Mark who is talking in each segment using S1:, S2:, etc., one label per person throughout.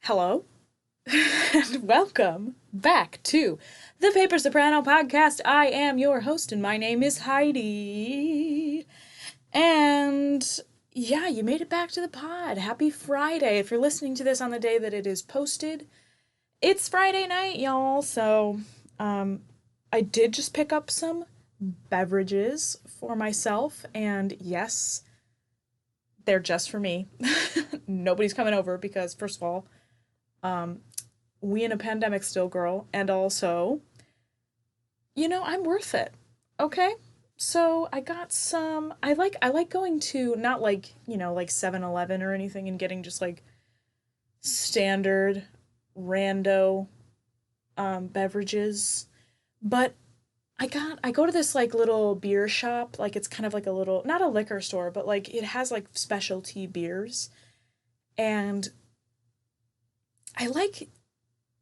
S1: Hello, and welcome back to the Paper Soprano podcast. I am your host, and my name is Heidi. And yeah, you made it back to the pod. Happy Friday. If you're listening to this on the day that it is posted, it's Friday night, y'all. So, I did just pick up some beverages for myself, and yes, they're just for me. Nobody's coming over because, first of all, um, we in a pandemic still, girl, and also, I'm worth it. Okay? So I got some I like going to not like, like 7-Eleven or anything and getting just like standard rando beverages. But I go to this like little beer shop, like it's kind of like a little not a liquor store, but like it has like specialty beers. And I like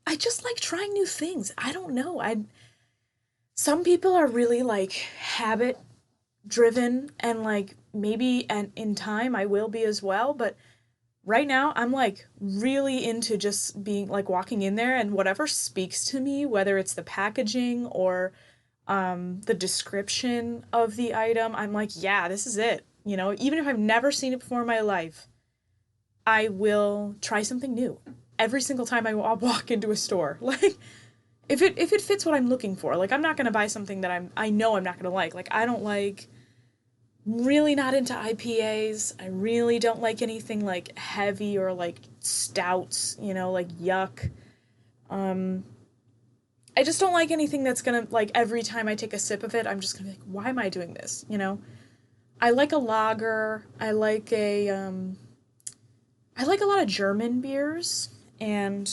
S1: I just like trying new things. I don't know. I Some people are really like habit driven and like maybe and in time I will be as well, but right now I'm like really into just being like walking in there and whatever speaks to me, whether it's the packaging or the description of the item, I'm like, yeah, this is it. Even if I've never seen it before in my life, I will try something new every single time I walk into a store. Like if it fits what I'm looking for. Like I'm not gonna buy something that I know I'm not gonna like. Like I don't like really not into IPAs. I really don't like anything like heavy or like stouts, like yuck. Um I just don't like anything that's gonna like every time I take a sip of it, I'm just gonna be like, why am I doing this? I like a lager. I like a lot of German beers, and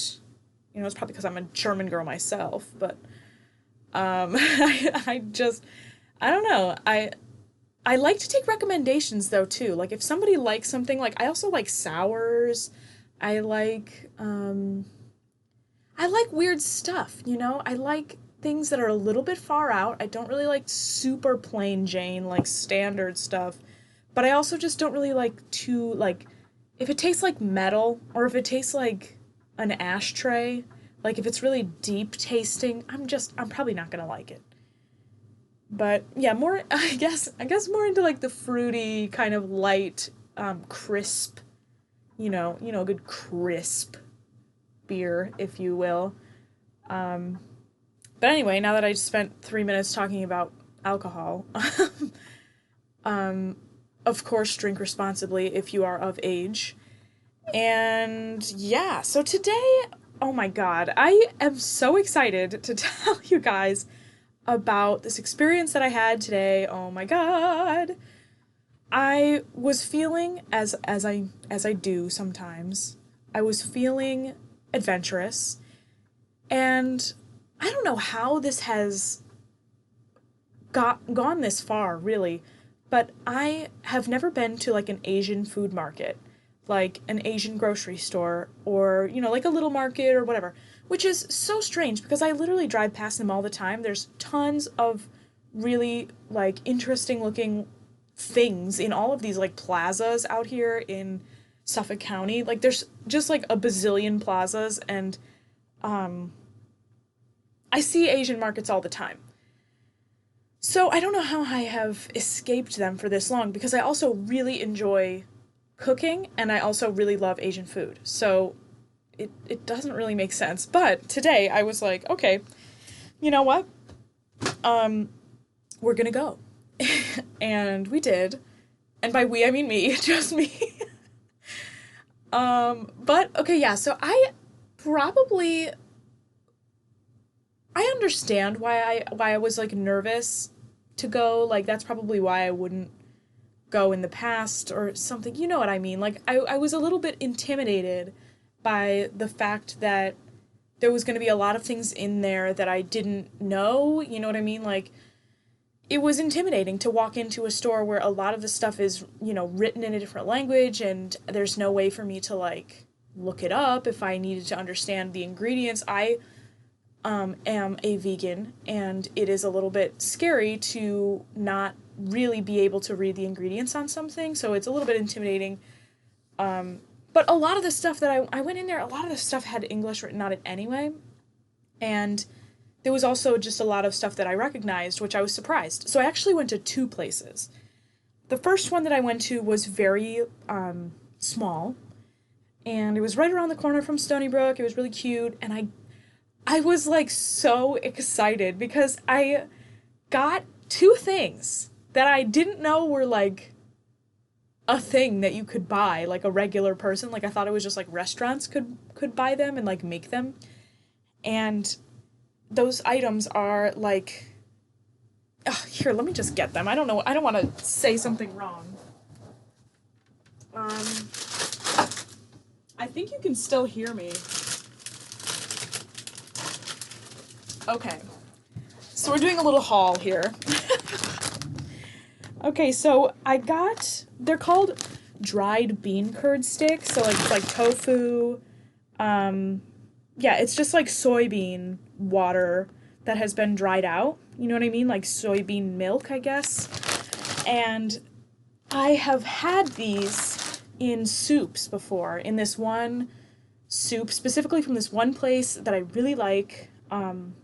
S1: it's probably because I'm a German girl myself, but I don't know. I like to take recommendations though too. Like if somebody likes something, like I also like sours. I like I like weird stuff. I like things that are a little bit far out. I don't really like super plain Jane like standard stuff, but I also just don't really like too like if it tastes like metal or if it tastes like an ashtray, like if it's really deep tasting, I'm probably not going to like it. But yeah, more I guess more into like the fruity kind of light crisp, a good crisp beer, if you will. Um, but anyway, now that I spent 3 minutes talking about alcohol, um, of course, drink responsibly if you are of age. And yeah, so today, oh my God, I am so excited to tell you guys about this experience that I had today. Oh my God. I was feeling as I do sometimes. I was feeling adventurous, and I don't know how this has gone this far, really, but I have never been to like an Asian food market, like an Asian grocery store, or like a little market or whatever, which is so strange because I literally drive past them all the time. There's tons of really like interesting looking things in all of these like plazas out here in Suffolk County. Like there's just like a bazillion plazas, and um I see Asian markets all the time. So I don't know how I have escaped them for this long because I also really enjoy cooking and I also really love Asian food. So it doesn't really make sense. But today I was like, okay, you know what? Um, we're gonna go. And we did. And by we I mean me, just me. But okay, yeah, so probably I understand why I was like nervous to go. Like that's probably why I wouldn't go in the past or something. You know what I mean? Like I was a little bit intimidated by the fact that there was going to be a lot of things in there that I didn't know. You know what I mean? Like it was intimidating to walk into a store where a lot of the stuff is, written in a different language and there's no way for me to like look it up if I needed to understand the ingredients. I am a vegan, and it is a little bit scary to not really be able to read the ingredients on something, so it's a little bit intimidating But a lot of the stuff that I went in there, a lot of the stuff had English written on it anyway. And there was also just a lot of stuff that I recognized, which I was surprised. So I actually went to two places. The first one that I went to was very small, and it was right around the corner from Stony Brook. It was really cute, and I was like so excited because I got two things that I didn't know were like a thing that you could buy, like a regular person. Like I thought it was just like restaurants could buy them and like make them. And those items are like, here, let me just get them. I don't know. I don't want to say something wrong. I think you can still hear me. Okay. So we're doing a little haul here. Okay, so they're called dried bean curd sticks. So like it's like tofu. Yeah, it's just like soybean water that has been dried out. You know what I mean? Like soybean milk, I guess. And I have had these in soups before, in this one soup, specifically from this one place that I really like. And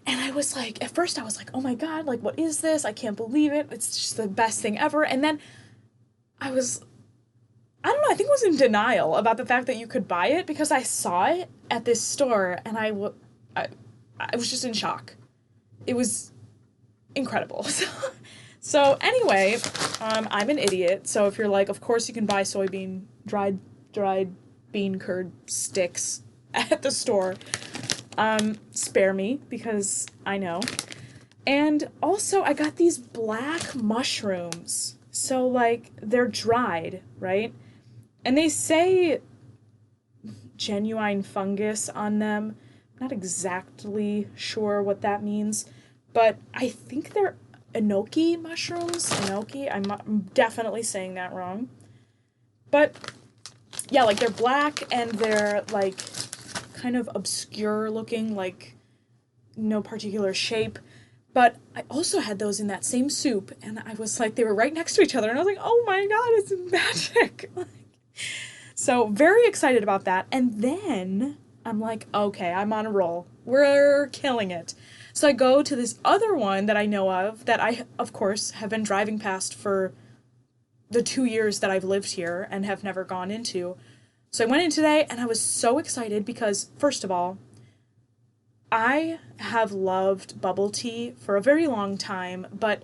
S1: I was like, at first I was like, oh my God, like, what is this? I can't believe it. It's just the best thing ever. And then I don't know, I think I was in denial about the fact that you could buy it because I saw it at this store and I was just in shock. It was incredible. So anyway, I'm an idiot. So if you're like, of course you can buy dried bean curd sticks at the store, spare me because I know. And also I got these black mushrooms. So like they're dried, right? And they say genuine fungus on them. I'm not exactly sure what that means, but I think they're enoki mushrooms. Enoki, I'm definitely saying that wrong. But yeah, like they're black and they're like kind of obscure looking, like no particular shape. But I also had those in that same soup, and I was like, they were right next to each other, and I was like, oh my God, it's magic. So very excited about that. And then I'm like, okay, I'm on a roll. We're killing it. So I go to this other one that I know of that I, of course, have been driving past for the 2 years that I've lived here and have never gone into. So I went in today and I was so excited because, first of all, I have loved bubble tea for a very long time, but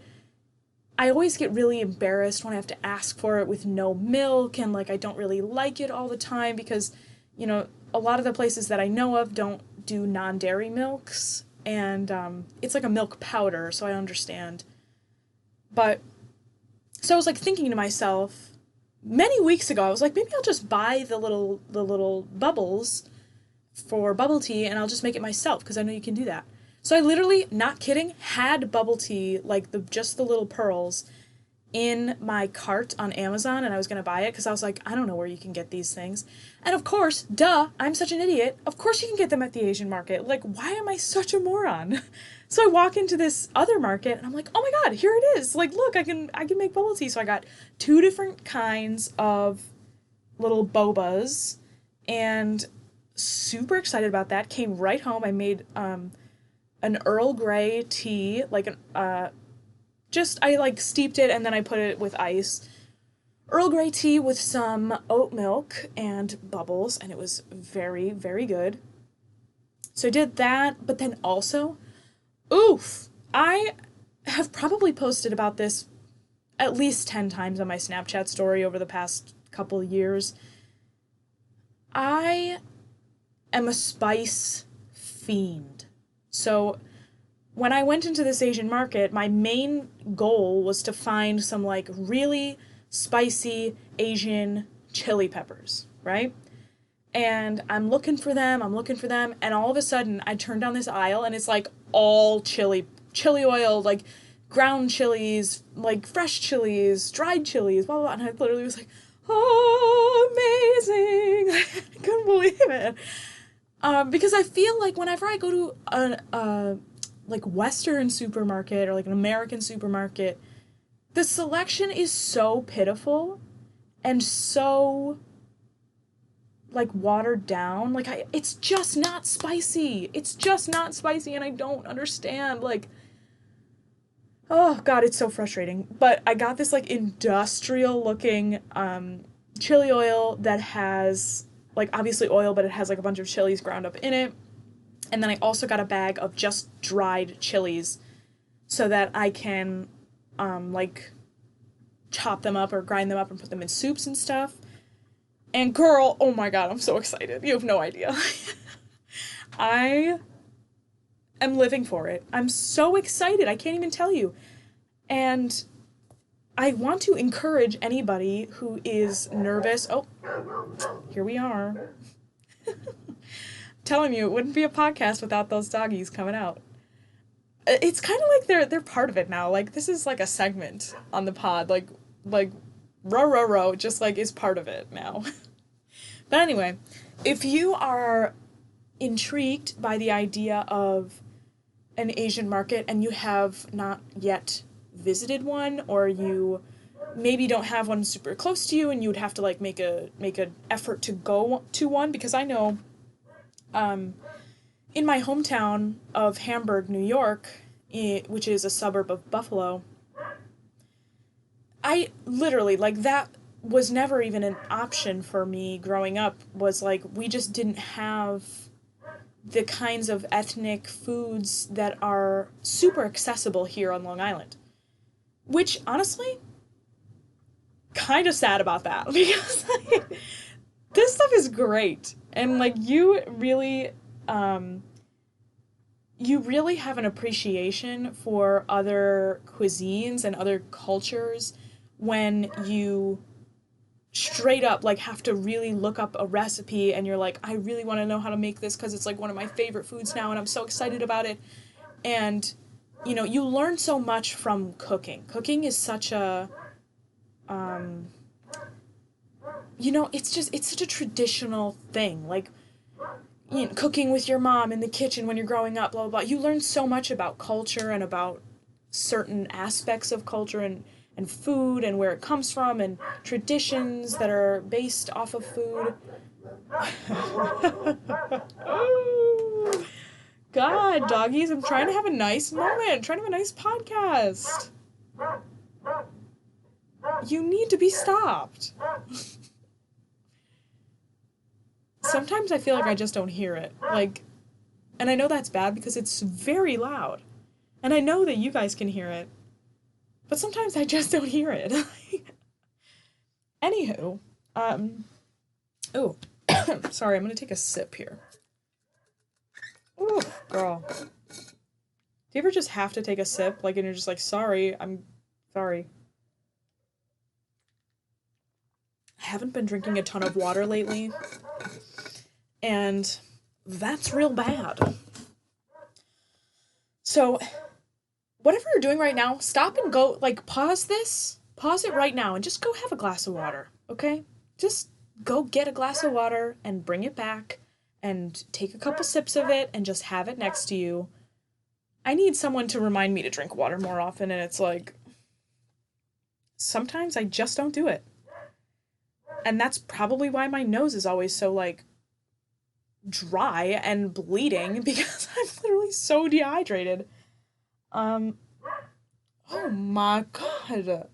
S1: I always get really embarrassed when I have to ask for it with no milk, and like I don't really like it all the time because, you know, a lot of the places that I know of don't do non-dairy milks, and it's like a milk powder, so I understand. But so I was like thinking to myself many weeks ago, I was like, maybe I'll just buy the little bubbles for bubble tea and I'll just make it myself because I know you can do that. So I literally, not kidding, had bubble tea, like just the little pearls, in my cart on Amazon, and I was gonna buy it because I was like, I don't know where you can get these things. And of course, duh, I'm such an idiot. Of course you can get them at the Asian market. Like, why am I such a moron? So I walk into this other market and I'm like, oh my God, here it is. Like, look, I can make bubble tea. So I got two different kinds of little bobas and super excited about that. Came right home. I made an Earl Grey tea, like I like steeped it and then I put it with ice. Earl Grey tea with some oat milk and bubbles, and it was very, very good. So I did that, but then also, oof, I have probably posted about this at least 10 times on my Snapchat story over the past couple of years. I am a spice fiend. So when I went into this Asian market, my main goal was to find some like really spicy Asian chili peppers, right? And I'm looking for them, and all of a sudden I turn down this aisle and it's like all chili oil, like ground chilies, like fresh chilies, dried chilies, blah, blah, blah. And I literally was like, oh, amazing. I couldn't believe it. Because I feel like whenever I go to a like Western supermarket or like an American supermarket, the selection is so pitiful, and so like watered down. Like it's just not spicy. It's just not spicy and I don't understand. Like, oh god, it's so frustrating. But I got this like industrial looking chili oil that has like obviously oil, but it has like a bunch of chilies ground up in it. And then I also got a bag of just dried chilies so that I can like chop them up or grind them up and put them in soups and stuff. And girl, oh my god, I'm so excited. You have no idea. I am living for it. I'm so excited. I can't even tell you. And I want to encourage anybody who is nervous. Oh, here we are. Telling you, it wouldn't be a podcast without those doggies coming out. It's kind of like they're part of it now. Like this is like a segment on the pod. Like row row row just like is part of it now. But anyway, if you are intrigued by the idea of an Asian market and you have not yet visited one, or you maybe don't have one super close to you and you would have to like make an effort to go to one, because I know in my hometown of Hamburg, New York, which is a suburb of Buffalo, I literally, like, that was never even an option for me growing up, was like, we just didn't have the kinds of ethnic foods that are super accessible here on Long Island. Which, honestly, kind of sad about that, because, like, this stuff is great. And, like, you really have an appreciation for other cuisines and other cultures when you straight up like have to really look up a recipe and you're like, I really want to know how to make this because it's like one of my favorite foods now and I'm so excited about it. And you learn so much from cooking. Cooking is such a it's such a traditional thing. Like, cooking with your mom in the kitchen when you're growing up, blah, blah, blah. You learn so much about culture and about certain aspects of culture and food and where it comes from and traditions that are based off of food. God, doggies, I'm trying to have a nice moment. I'm trying to have a nice podcast. You need to be stopped. Sometimes I feel like I just don't hear it. Like, and I know that's bad because it's very loud. And I know that you guys can hear it. But sometimes I just don't hear it. Anywho, oh, sorry, I'm gonna take a sip here. Ooh, girl. Do you ever just have to take a sip, like, and you're just like, sorry, I'm sorry. I haven't been drinking a ton of water lately, and that's real bad. So, whatever you're doing right now, stop and go, like, pause it right now, and just go have a glass of water, okay? Just go get a glass of water and bring it back, and take a couple sips of it, and just have it next to you. I need someone to remind me to drink water more often, and it's like, sometimes I just don't do it. And that's probably why my nose is always so, like, dry and bleeding, because I'm literally so dehydrated. Oh my god.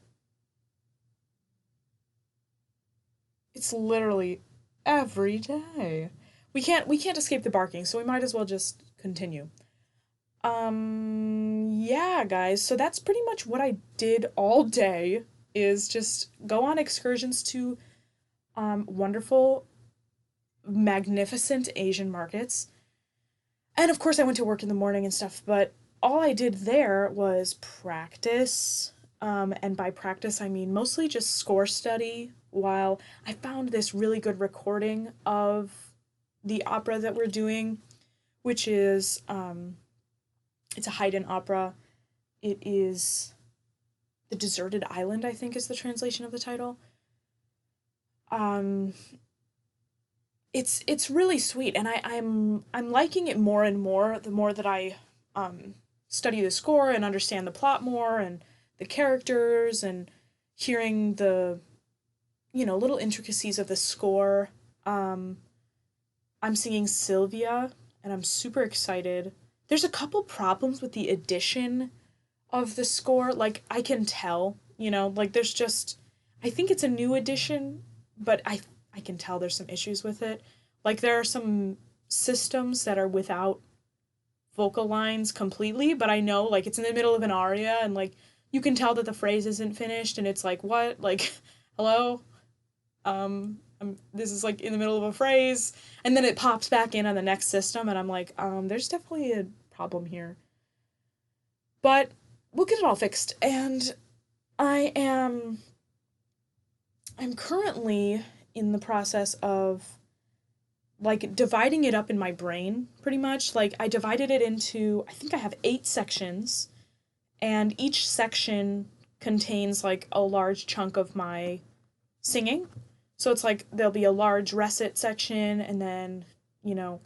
S1: It's literally every day. We can't escape the barking, so we might as well just continue. Yeah, guys, so that's pretty much what I did all day, is just go on excursions to wonderful, magnificent Asian markets. And of course I went to work in the morning and stuff, but all I did there was practice. And by practice, I mean mostly just score study, while I found this really good recording of the opera that we're doing, which is, it's a Haydn opera. It is The Deserted Island, I think is the translation of the title. Um, it's really sweet, and I'm liking it more and more the more that I study the score and understand the plot more and the characters and hearing little intricacies of the score. Um, I'm singing Sylvia, and I'm super excited. There's a couple problems with the addition of the score. Like, I can tell, like there's just, I think it's a new edition, but I can tell there's some issues with it. Like, there are some systems that are without vocal lines completely, but I know, like, it's in the middle of an aria, and like you can tell that the phrase isn't finished, and it's like, what? Like, hello? This is like in the middle of a phrase, and then it pops back in on the next system, and I'm like, there's definitely a problem here. But we'll get it all fixed. And I am I'm currently in the process of like dividing it up in my brain pretty much. Like, I divided it into, I think I have 8 sections, and each section contains like a large chunk of my singing. So it's like there'll be a large recit section, and then, you know,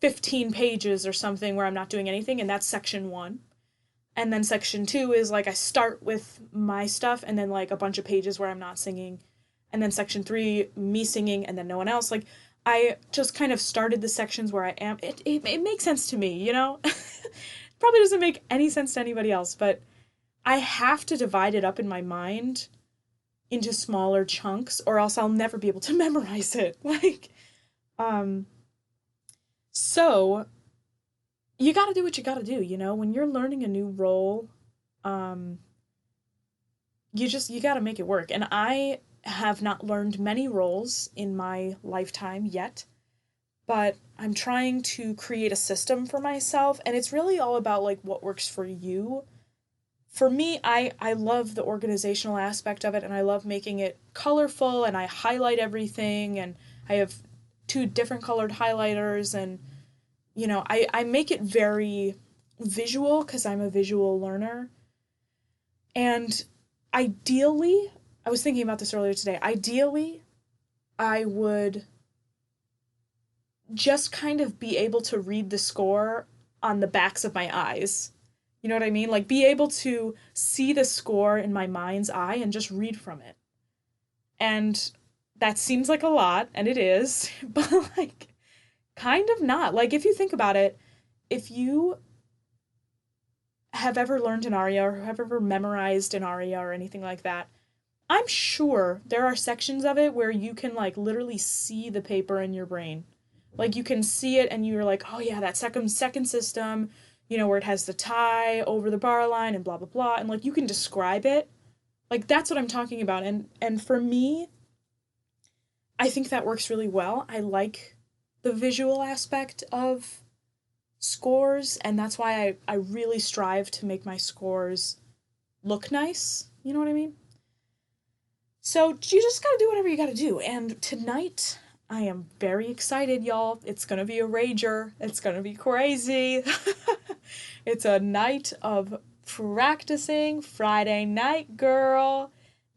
S1: 15 pages or something where I'm not doing anything, and that's section 1. And then section 2 is like I start with my stuff, and then like a bunch of pages where I'm not singing. And then section 3, me singing, and then no one else. Like, I just kind of started the sections where I am. It makes sense to me, you know? Probably doesn't make any sense to anybody else, but I have to divide it up in my mind into smaller chunks, or else I'll never be able to memorize it. Like, um, so you gotta do what you gotta do, you know? When you're learning a new role, um, you gotta make it work. And I have not learned many roles in my lifetime yet, but I'm trying to create a system for myself, and it's really all about like what works for you. For me, I love the organizational aspect of it, and I love making it colorful, and I highlight everything, and I have 2 different colored highlighters, and I make it very visual because I'm a visual learner. And ideally, I was thinking about this earlier today. Ideally, I would just kind of be able to read the score on the backs of my eyes. You know what I mean? Like, be able to see the score in my mind's eye and just read from it. And that seems like a lot, and it is, but like, kind of not. Like, if you think about it, if you have ever learned an aria or have ever memorized an aria or anything like that, I'm sure there are sections of it where you can like literally see the paper in your brain. Like, you can see it, and you're like, oh yeah, that second system, where it has the tie over the bar line and blah blah blah, and like you can describe it. Like, that's what I'm talking about. And for me, I think that works really well. I like the visual aspect of scores, and that's why I really strive to make my scores look nice. You know what I mean? So you just gotta do whatever you gotta do. And tonight, I am very excited, y'all. It's gonna be a rager. It's gonna be crazy. It's a night of practicing, Friday night, girl.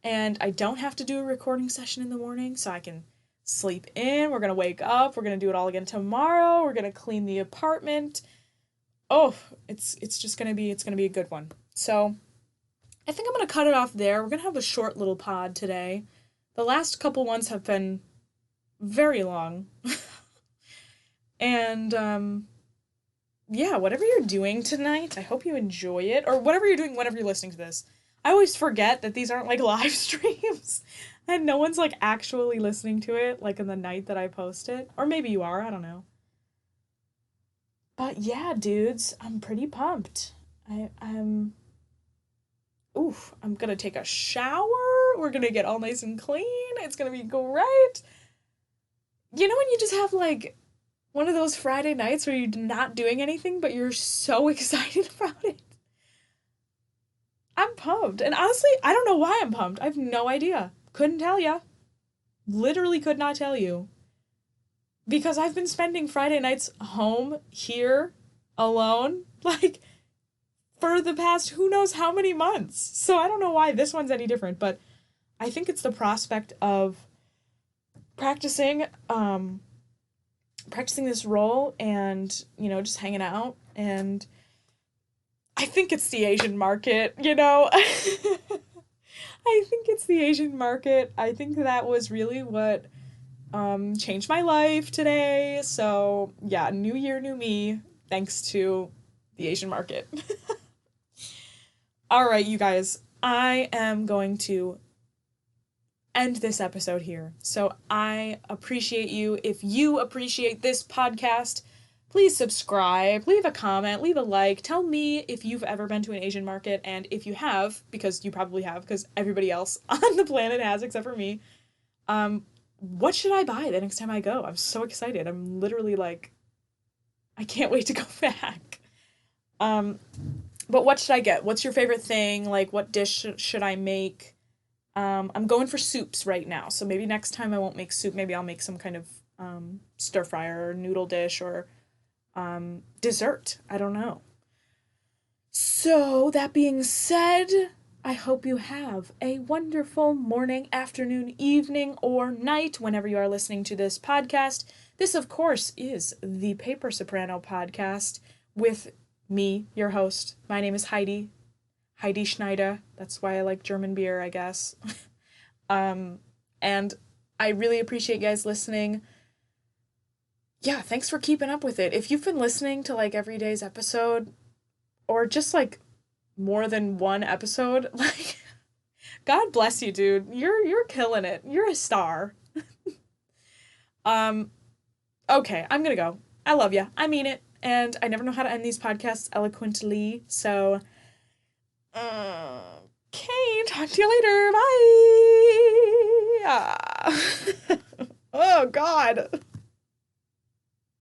S1: And I don't have to do a recording session in the morning, so I can sleep in. We're gonna wake up. We're gonna do it all again tomorrow. We're gonna clean the apartment. Oh, it's just gonna be a good one. So I think I'm gonna cut it off there. We're gonna have a short little pod today. The last couple ones have been very long. And yeah, whatever you're doing tonight, I hope you enjoy it. Or whatever you're doing whenever you're listening to this. I always forget that these aren't like live streams. And no one's like actually listening to it like in the night that I post it. Or maybe you are, I don't know. But yeah, dudes, I'm pretty pumped. I'm oof, I'm gonna take a shower. We're gonna get all nice and clean. It's gonna be great. You know when you just have like one of those Friday nights where you're not doing anything, but you're so excited about it? I'm pumped. And honestly, I don't know why I'm pumped. I have no idea. Couldn't tell ya. Literally could not tell you. Because I've been spending Friday nights home here alone, like, for the past who knows how many months. So I don't know why this one's any different, but I think it's the prospect of practicing practicing this role, and just hanging out. And I think it's the Asian market. I think it's the Asian market. I think that was really what changed my life today. So, yeah, new year, new me, thanks to the Asian market. All right, you guys, I am going to end this episode here. So, I appreciate you. If you appreciate this podcast, please subscribe, leave a comment, leave a like. Tell me if you've ever been to an Asian market, and if you have, because you probably have, because everybody else on the planet has except for me, what should I buy the next time I go? I'm so excited. I'm literally like, I can't wait to go back. Um, but what should I get? What's your favorite thing? Like, what dish should I make? I'm going for soups right now, so maybe next time I won't make soup. Maybe I'll make some kind of stir fry or noodle dish or dessert. I don't know. So, that being said, I hope you have a wonderful morning, afternoon, evening, or night whenever you are listening to this podcast. This, of course, is the Paper Soprano podcast with me, your host. My name is Heidi Schneider. That's why I like German beer, I guess. And I really appreciate you guys listening. Yeah, thanks for keeping up with it. If you've been listening to like every day's episode, or just like more than one episode, like God bless you, dude. You're killing it. You're a star. Um okay, I'm going to go. I love you. I mean it. And I never know how to end these podcasts eloquently. So okay, talk to you later. Bye. Oh god.